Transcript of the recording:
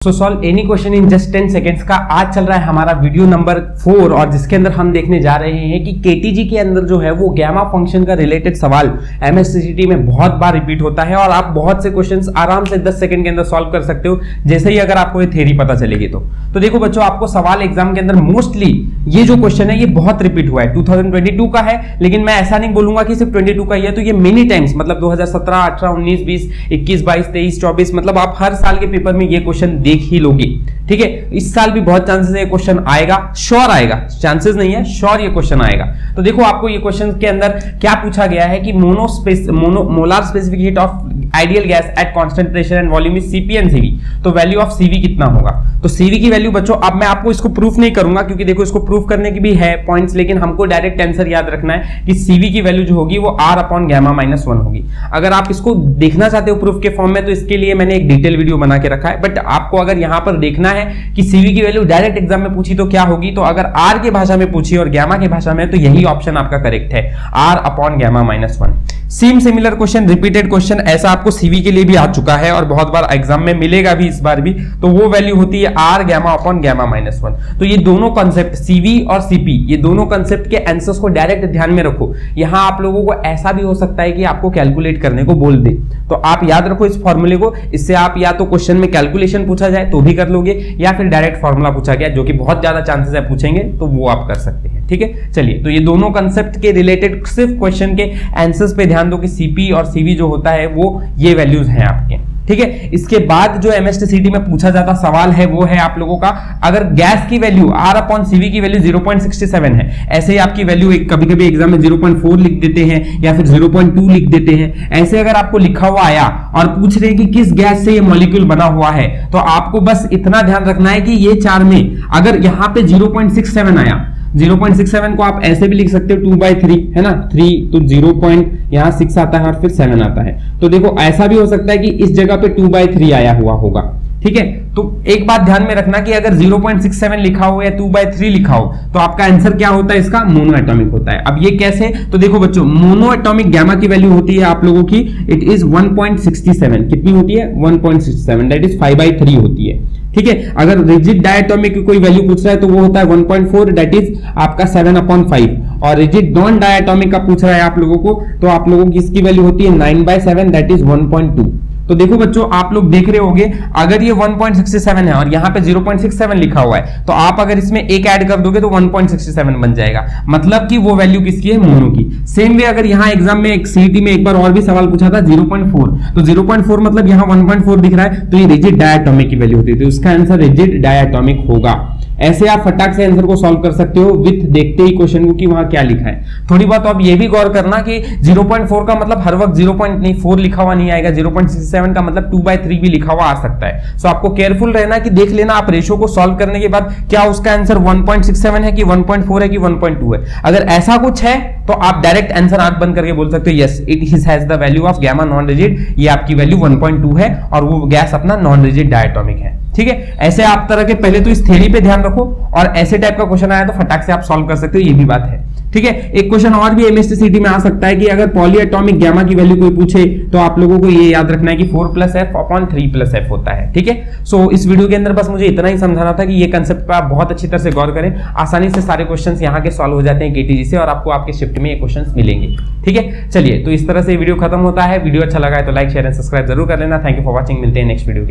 So solve any question in just 10 seconds का आज चल रहा है हमारा वीडियो नंबर 4 और जिसके अंदर हम देखने जा रहे हैं कि केटीजी के अंदर जो है वो गैमा फंक्शन का रिलेटेड सवाल एमएससीसीटी में बहुत बार रिपीट होता है और आप बहुत से क्वेश्चंस आराम से 10 सेकंड के अंदर सॉल्व कर सकते हो जैसे ही अगर आपको ये थ्योरी पता चलेगी तो देखो बच्चों, आपको सवाल एग्जाम के अंदर मोस्टली ये जो क्वेश्चन है ये बहुत रिपीट हुआ है। 2022 का है, लेकिन मैं ऐसा नहीं बोलूंगा कि सिर्फ 22 का ही है, तो ये मेनी टाइम्स मतलब 2017, 18, 19, 20, 21, 22, 23, 24 मतलब आप हर साल के पेपर में ये क्वेश्चन देख ही लोगे। ठीक है, इस साल भी बहुत चांसेस है ये क्वेश्चन आएगा, श्योर आएगा, चांसेस नहीं है, श्योर ये क्वेश्चन आएगा। तो देखो आपको ये क्वेश्चन के अंदर क्या पूछा गया है कि molar specific heat of ideal gas at constant pressure and volume is CP and CV, तो वैल्यू ऑफ सीवी कितना होगा। तो सीवी की वैल्यू बच्चों, अब मैं आपको इसको प्रूफ नहीं करूंगा क्योंकि देखो इसको प्रूफ करने की भी है पॉइंट्स, लेकिन हमको डायरेक्ट आंसर याद रखना है कि सीवी की वैल्यू जो होगी वो r अपॉन गैमा माइनस 1 होगी। अगर आप इसको देखना चाहते हो प्रूफ के फॉर्म में तो इसके लिए मैंने एक डिटेल वीडियो बना के रखा है, बट आपको अगर यहां पर देखना है कि सीवी की वैल्यू डायरेक्ट एग्जाम में पूछी तो क्या होगी, तो अगर r की भाषा में पूछी और गैमा की भाषा में तो यही ऑप्शन आपका करेक्ट है, r upon gamma minus 1। Same similar question, repeated question ऐसा आपको सीवी के लिए भी आ चुका है और बहुत बार एग्जाम में मिलेगा भी इस बार भी, तो वो वैल्यू होती है r gamma upon gamma minus 1। तो ये दोनों कॉन्सेप्ट सीवी और सीपी, ये दोनों कॉन्सेप्ट के आंसर्स को डायरेक्ट ध्यान में रखो। यहां आप लोगों को ऐसा भी हो सकता है कि आपको कैलकुलेट करने को बोल दे, तो आप याद रखो इस फॉर्मूले को। इससे आप या तो क्वेश्चन में कैलकुलेशन पूछा जाए तो भी कर लोगे, या फिर डायरेक्ट फॉर्मूला पूछा गया जो कि बहुत ज्यादा चांसेस है पूछेंगे तो वो आप कर सकते हैं। ठीक है, चलिए तो ये दोनों कॉन्सेप्ट के रिलेटेड सिर्फ क्वेश्चन के आंसर्स पे ध्यान दो कि सीपी और सीवी जो होता है वो ये वैल्यूज हैं आपके। ठीक है, इसके बाद जो एमएसटीसीटी में पूछा जाता सवाल है वो है आप लोगों का, अगर गैस की वैल्यू r अपॉन सीवी की वैल्यू 0.67 है, ऐसे ही आपकी वैल्यू कभी कभी एग्जाम में 0.4 लिख देते हैं या फिर 0.2 लिख देते हैं, ऐसे अगर आपको लिखा हुआ आया और पूछ रहे हैं कि किस गैस से ये मॉलिक्यूल बना हुआ है, तो आपको बस इतना ध्यान रखना है कि ये चार में अगर यहां पे 0.67 आया, 0.67 को आप ऐसे भी लिख सकते हो 2/3 है ना, 3 तो 0. यहाँ 6 आता है और फिर 7 आता है, तो देखो ऐसा भी हो सकता है कि इस जगह पे 2/3 आया हुआ होगा। ठीक है, तो एक बात ध्यान में रखना कि अगर 0.67 लिखा हो या 2/3 लिखा हो तो आपका आंसर क्या होता है, इसका मोनो एटॉमिक होता है। अब ये कैसे, तो देखो बच्चों, मोनो एटॉमिक गैमा की वैल्यू होती है आप लोगों की, इट इज 1.67। कितनी होती है, 1.67, दैट इज 5/3 होती है। ठीक है, अगर रिजिड डायटोमिक की कोई वैल्यू पूछ रहा है तो वो होता है 1.4, दैट इज आपका 7/5, और रिजिड नॉन डायटोमिक का पूछ रहा है आप लोगों को तो आप लोगों की इसकी वैल्यू होती है 9/7, दैट इज 1.2। तो देखो बच्चों, आप लोग देख रहे होंगे अगर ये 1.67 है और यहाँ पे 0.67 लिखा हुआ है, तो आप अगर इसमें एक ऐड कर दोगे तो 1.67 बन जाएगा, मतलब कि वो वैल्यू किसकी है, मोनो की। सेम वे अगर यहाँ एग्जाम में एक सीईटी में एक बार और भी सवाल पूछा था 0.4, तो 0.4 मतलब यहाँ 1.4 दिख रहा है, तो ये रिजिड डायटोमिक की वैल्यू होती है, तो इसका आंसर रिजिड डायटोमिक होगा। ऐसे आप फटाक से आंसर को सॉल्व कर सकते हो विथ देखते ही क्वेश्चन को कि वहां क्या लिखा है। थोड़ी बात आप ये भी गौर करना कि 0.4 का मतलब हर वक्त 0.4 लिखा हुआ नहीं आएगा, 0.67 का मतलब 2/3 भी लिखा हुआ आ सकता है। सो आपको केयरफुल रहना कि देख लेना आप रेशो को सॉल्व करने के बाद क्या उसका आंसर 1.67 है कि 1.4 है कि 1.2 है। अगर ऐसा कुछ है तो आप डायरेक्ट आंसर आंख बंद करके बोल सकते हो yes it has the value of gamma non rigid, ये आपकी वैल्यू 1.2 है और वो गैस अपना नॉन रिजिड डायटोमिक है। ठीक है, ऐसे आप तरह के पहले तो इस थ्योरी पे ध्यान रखो और ऐसे टाइप का क्वेश्चन आया तो फटाक से आप सॉल्व कर सकते हो, ये भी बात है। ठीक है, एक क्वेश्चन और भी एमएसटीसीटी में आ सकता है कि अगर पॉलीएटॉमिक गैमा की वैल्यू कोई पूछे तो आप लोगों को ये याद रखना है कि 4+f अपॉन 3+f होता है। ठीक है, सो इस वीडियो के अंदर बस मुझे इतना ही समझाना था कि ये कंसेप्ट पर आप बहुत अच्छी तरह से गौर करें, आसानी से सारे क्वेश्चंस यहाँ के सॉल्व हो जाते हैं केटीजी से और आपको आपके शिफ्ट में ये क्वेश्चंस मिलेंगे। ठीक है, चलिए तो इस तरह से वीडियो खत्म होता है। वीडियो अच्छा लगा है तो लाइक शेयर एंड सब्सक्राइब जरूर कर लेना। थैंक यू फॉर वॉचिंग, मिलते हैं नेक्स्ट वीडियो के